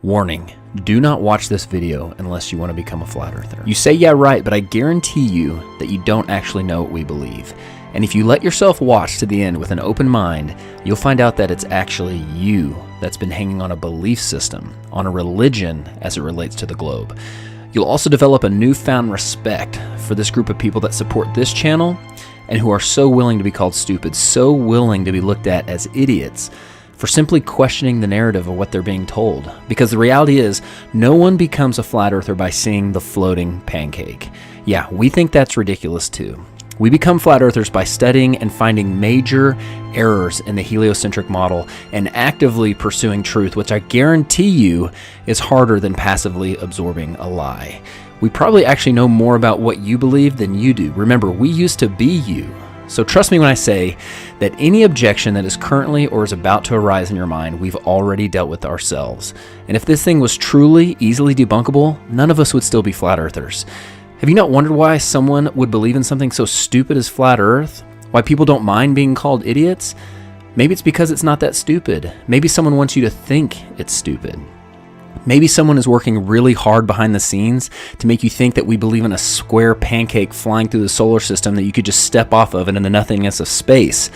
Warning, do not watch this video unless you want to become a flat earther. You say, yeah, right, but I guarantee you that you don't actually know what we believe. And if you let yourself watch to the end with an open mind, you'll find out that it's actually you that's been hanging on a belief system, on a religion as it relates to the globe. You'll also develop a newfound respect for this group of people that support this channel and who are so willing to be called stupid, so willing to be looked at as idiots for simply questioning the narrative of what they're being told. Because the reality is, no one becomes a flat earther by seeing the floating pancake. Yeah, we think that's ridiculous too. We become flat earthers by studying and finding major errors in the heliocentric model and actively pursuing truth, which I guarantee you is harder than passively absorbing a lie. We probably actually know more about what you believe than you do. Remember, we used to be you. So trust me when I say that any objection that is currently or is about to arise in your mind, we've already dealt with ourselves. And if this thing was truly easily debunkable, none of us would still be flat earthers. Have you not wondered why someone would believe in something so stupid as flat earth? Why people don't mind being called idiots? Maybe it's because it's not that stupid. Maybe someone wants you to think it's stupid. Maybe someone is working really hard behind the scenes to make you think that we believe in a square pancake flying through the solar system that you could just step off of into the nothingness of space.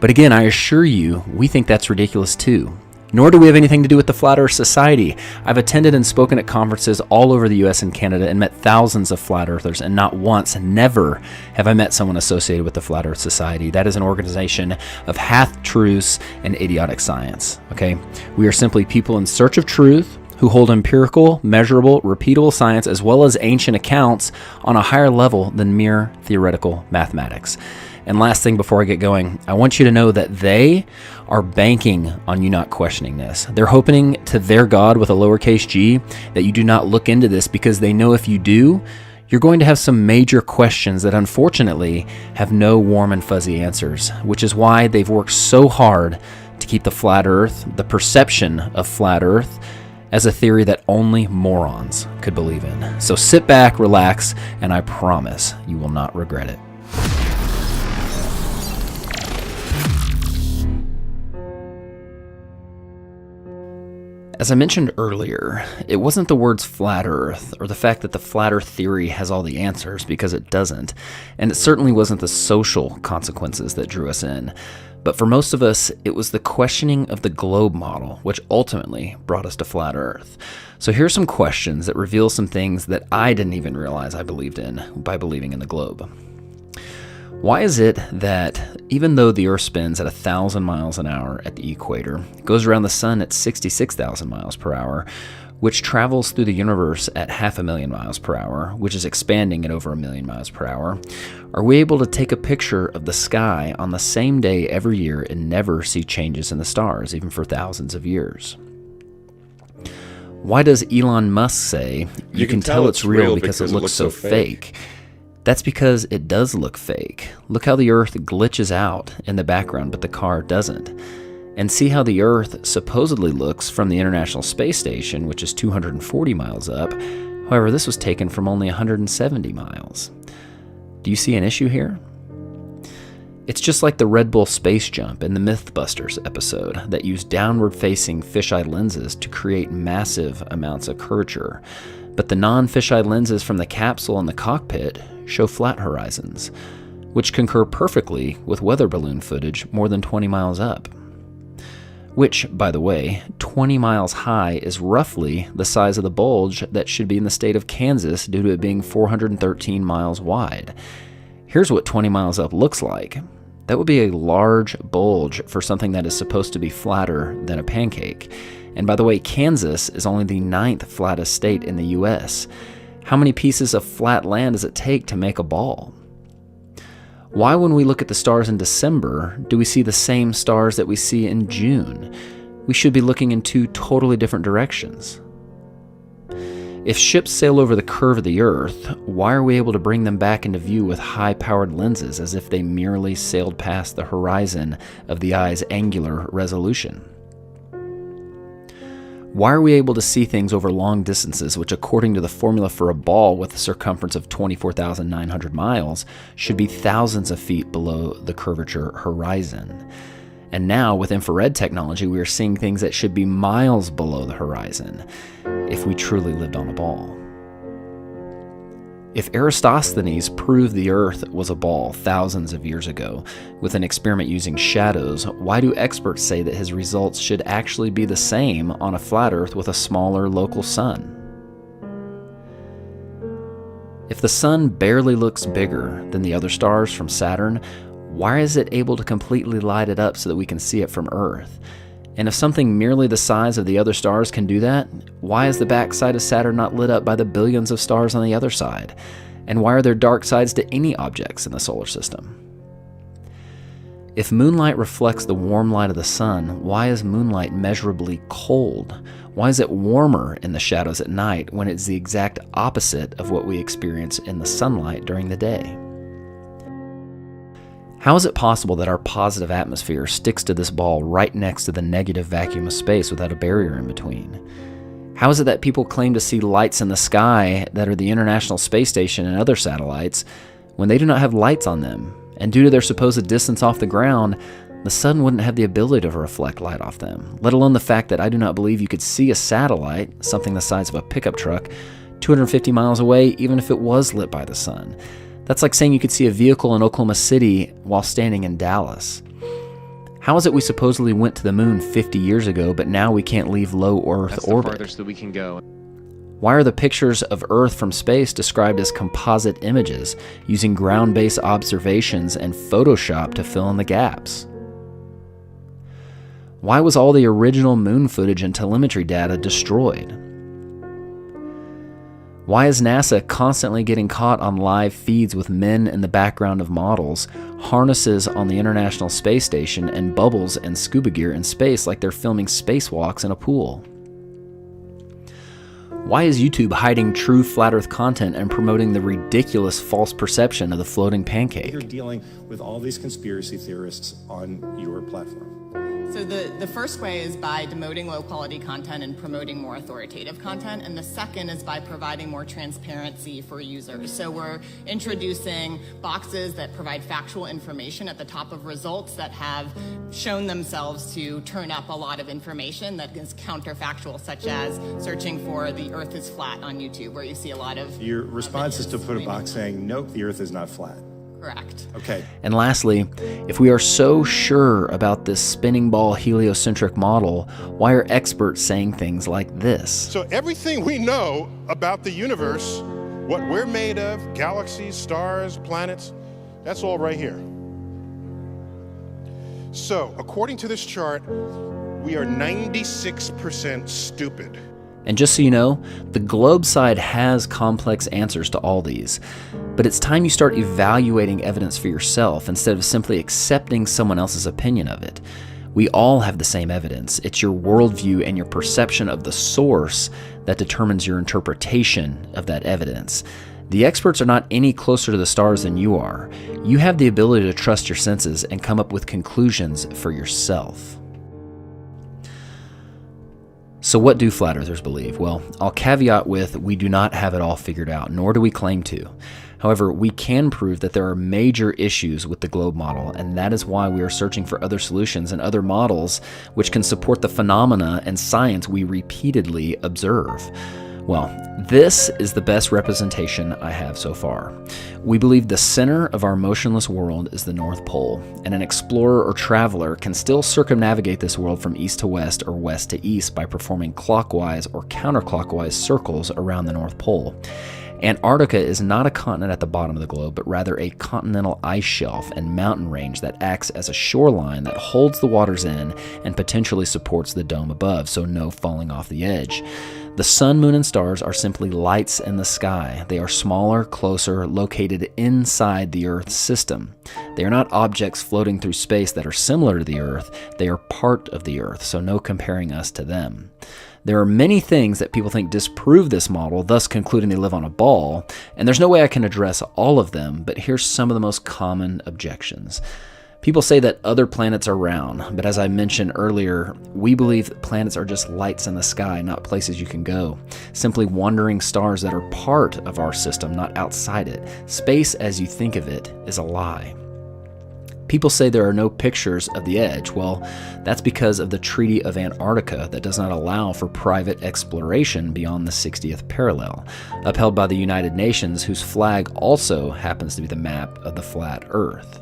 But again, I assure you, we think that's ridiculous too. Nor do we have anything to do with the Flat Earth Society. I've attended and spoken at conferences all over the US and Canada and met thousands of flat earthers, and not once, never have I met someone associated with the Flat Earth Society. That is an organization of half-truths and idiotic science, okay? We are simply people in search of truth who hold empirical, measurable, repeatable science as well as ancient accounts on a higher level than mere theoretical mathematics. And last thing before I get going, I want you to know that they are banking on you not questioning this. They're hoping to their God with a lowercase g that you do not look into this, because they know if you do, you're going to have some major questions that unfortunately have no warm and fuzzy answers, which is why they've worked so hard to keep the flat earth, the perception of flat earth, as a theory that only morons could believe in. So sit back, relax, and I promise you will not regret it. As I mentioned earlier, it wasn't the words flat earth or the fact that the flat earth theory has all the answers, because it doesn't. And it certainly wasn't the social consequences that drew us in. But for most of us, it was the questioning of the globe model, which ultimately brought us to flat earth. So here's some questions that reveal some things that I didn't even realize I believed in by believing in the globe. Why is it that even though the Earth spins at 1,000 miles an hour at the equator, it goes around the sun at 66,000 miles per hour, which travels through the universe at 500,000 miles per hour, which is expanding at over 1 million miles per hour, are we able to take a picture of the sky on the same day every year and never see changes in the stars, even for thousands of years? Why does Elon Musk say, you can tell it's real because it looks so fake? That's because it does look fake. Look how the Earth glitches out in the background, but the car doesn't. And see how the Earth supposedly looks from the International Space Station, which is 240 miles up. However, this was taken from only 170 miles. Do you see an issue here? It's just like the Red Bull space jump in the Mythbusters episode that used downward-facing fisheye lenses to create massive amounts of curvature. But the non-fisheye lenses from the capsule and the cockpit show flat horizons, which concur perfectly with weather balloon footage more than 20 miles up. Which, by the way, 20 miles high is roughly the size of the bulge that should be in the state of Kansas due to it being 413 miles wide. Here's what 20 miles up looks like. That would be a large bulge for something that is supposed to be flatter than a pancake. And by the way, Kansas is only the 9th flattest state in the US. How many pieces of flat land does it take to make a ball? Why, when we look at the stars in December, do we see the same stars that we see in June? We should be looking in two totally different directions. If ships sail over the curve of the Earth, why are we able to bring them back into view with high-powered lenses as if they merely sailed past the horizon of the eye's angular resolution? Why are we able to see things over long distances, which according to the formula for a ball with a circumference of 24,900 miles, should be thousands of feet below the curvature horizon? And now, with infrared technology, we are seeing things that should be miles below the horizon if we truly lived on a ball. If Eratosthenes proved the Earth was a ball thousands of years ago with an experiment using shadows, why do experts say that his results should actually be the same on a flat Earth with a smaller local sun? If the sun barely looks bigger than the other stars from Saturn, why is it able to completely light it up so that we can see it from Earth? And if something merely the size of the other stars can do that, why is the backside of Saturn not lit up by the billions of stars on the other side? And why are there dark sides to any objects in the solar system? If moonlight reflects the warm light of the sun, why is moonlight measurably cold? Why is it warmer in the shadows at night when it's the exact opposite of what we experience in the sunlight during the day? How is it possible that our positive atmosphere sticks to this ball right next to the negative vacuum of space without a barrier in between? How is it that people claim to see lights in the sky that are the International Space Station and other satellites when they do not have lights on them? And due to their supposed distance off the ground, the sun wouldn't have the ability to reflect light off them, let alone the fact that I do not believe you could see a satellite, something the size of a pickup truck, 250 miles away, even if it was lit by the sun. That's like saying you could see a vehicle in Oklahoma City while standing in Dallas. How is it we supposedly went to the moon 50 years ago, but now we can't leave low Earth That's orbit? the farthest that we can go. Why are the pictures of Earth from space described as composite images, using ground-based observations and Photoshop to fill in the gaps? Why was all the original moon footage and telemetry data destroyed? Why is NASA constantly getting caught on live feeds with men in the background of models, harnesses on the International Space Station, and bubbles and scuba gear in space like they're filming spacewalks in a pool? Why is YouTube hiding true flat Earth content and promoting the ridiculous false perception of the floating pancake? You're dealing with all these conspiracy theorists on your platform. So the first way is by demoting low-quality content and promoting more authoritative content, and the second is by providing more transparency for users. So we're introducing boxes that provide factual information at the top of results that have shown themselves to turn up a lot of information that is counterfactual, such as searching for the Earth is flat on YouTube, where you see a lot of... Your response is to put a box saying, nope, the Earth is not flat. Correct. Okay. And lastly, if we are so sure about this spinning ball heliocentric model, why are experts saying things like this? So everything we know about the universe, what we're made of, galaxies, stars, planets, that's all right here. So according to this chart, we are 96% stupid. And just so you know, the globe side has complex answers to all these. But it's time you start evaluating evidence for yourself instead of simply accepting someone else's opinion of it. We all have the same evidence. It's your worldview and your perception of the source that determines your interpretation of that evidence. The experts are not any closer to the stars than you are. You have the ability to trust your senses and come up with conclusions for yourself. So what do flat earthers believe? Well, I'll caveat with we do not have it all figured out, nor do we claim to. However, we can prove that there are major issues with the globe model, and that is why we are searching for other solutions and other models which can support the phenomena and science we repeatedly observe. Well, this is the best representation I have so far. We believe the center of our motionless world is the North Pole, and an explorer or traveler can still circumnavigate this world from east to west or west to east by performing clockwise or counterclockwise circles around the North Pole. Antarctica is not a continent at the bottom of the globe, but rather a continental ice shelf and mountain range that acts as a shoreline that holds the waters in and potentially supports the dome above, so no falling off the edge. The sun, moon, and stars are simply lights in the sky. They are smaller, closer, located inside the Earth's system. They are not objects floating through space that are similar to the Earth. They are part of the Earth, so no comparing us to them. There are many things that people think disprove this model, thus concluding they live on a ball, and there's no way I can address all of them, but here's some of the most common objections. People say that other planets are round, but as I mentioned earlier, we believe that planets are just lights in the sky, not places you can go. Simply wandering stars that are part of our system, not outside it. Space, as you think of it, is a lie. People say there are no pictures of the edge. Well, that's because of the Treaty of Antarctica that does not allow for private exploration beyond the 60th parallel, upheld by the United Nations, whose flag also happens to be the map of the flat Earth.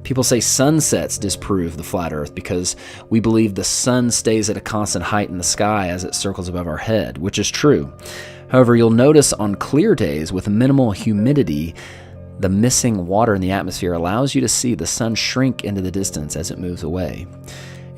People say sunsets disprove the flat Earth because we believe the sun stays at a constant height in the sky as it circles above our head, which is true. However, you'll notice on clear days with minimal humidity, the missing water in the atmosphere allows you to see the sun shrink into the distance as it moves away.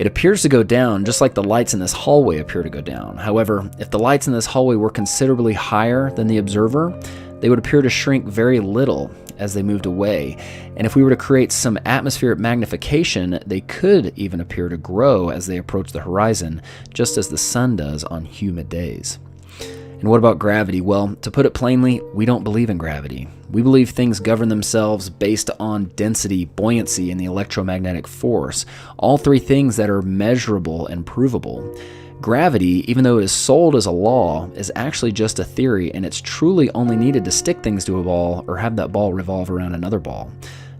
It appears to go down just like the lights in this hallway appear to go down. However, if the lights in this hallway were considerably higher than the observer, they would appear to shrink very little as they moved away. And if we were to create some atmospheric magnification, they could even appear to grow as they approach the horizon, just as the sun does on humid days. And what about gravity? Well, to put it plainly, we don't believe in gravity. We believe things govern themselves based on density, buoyancy, and the electromagnetic force, all three things that are measurable and provable. Gravity, even though it is sold as a law, is actually just a theory, and it's truly only needed to stick things to a ball or have that ball revolve around another ball.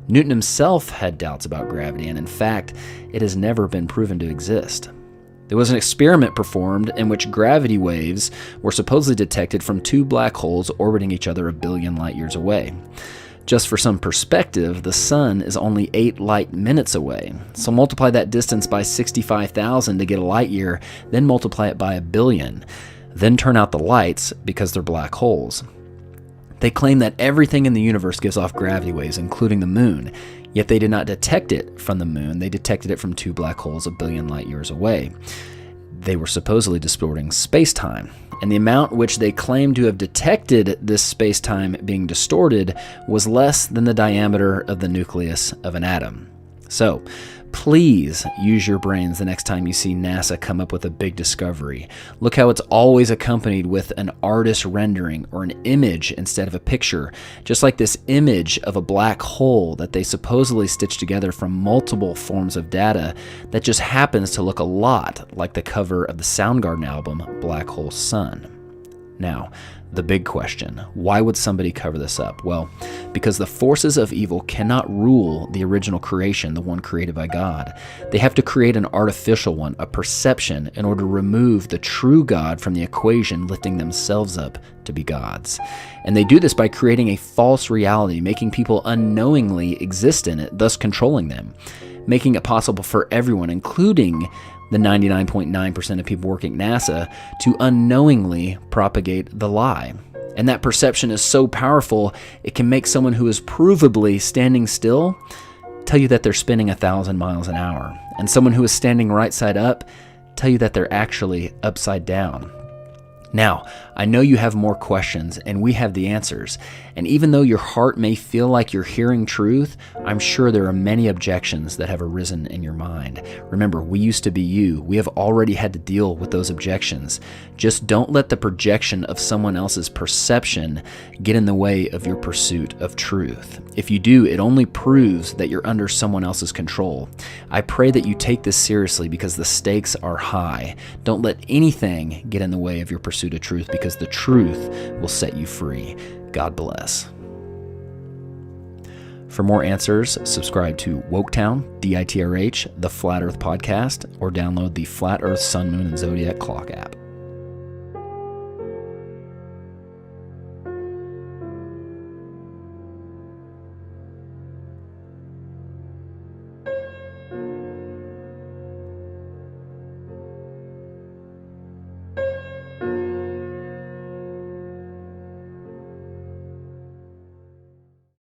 Newton himself had doubts about gravity, and in fact, it has never been proven to exist. There was an experiment performed in which gravity waves were supposedly detected from two black holes orbiting each other 1 billion light years away. Just for some perspective, the sun is only 8 light minutes away. So multiply that distance by 65,000 to get a light year, then multiply it by 1 billion. Then turn out the lights because they're black holes. They claim that everything in the universe gives off gravity waves, including the moon. Yet they did not detect it from the moon. They detected it from two black holes 1 billion light years away. They were supposedly distorting space-time. And the amount which they claimed to have detected this space-time being distorted was less than the diameter of the nucleus of an atom. So, please use your brains the next time you see NASA come up with a big discovery. Look how it's always accompanied with an artist rendering or an image instead of a picture, just like this image of a black hole that they supposedly stitched together from multiple forms of data that just happens to look a lot like the cover of the Soundgarden album, Black Hole Sun. Now, the big question, why would somebody cover this up? Well, because the forces of evil cannot rule the original creation, the one created by God. They have to create an artificial one, a perception, in order to remove the true God from the equation, lifting themselves up to be gods. And they do this by creating a false reality, making people unknowingly exist in it, thus controlling them, making it possible for everyone, including the 99.9% of people working at NASA, to unknowingly propagate the lie. And that perception is so powerful, it can make someone who is provably standing still tell you that they're spinning 1,000 miles an hour. And someone who is standing right side up tell you that they're actually upside down. Now, I know you have more questions, and we have the answers. And even though your heart may feel like you're hearing truth, I'm sure there are many objections that have arisen in your mind. Remember, we used to be you. We have already had to deal with those objections. Just don't let the projection of someone else's perception get in the way of your pursuit of truth. If you do, it only proves that you're under someone else's control. I pray that you take this seriously because the stakes are high. Don't let anything get in the way of your pursuit of truth, because the truth will set you free. God bless. For more answers, subscribe to Woketown, DITRH, the Flat Earth Podcast, or download the Flat Earth Sun, Moon, and Zodiac Clock app.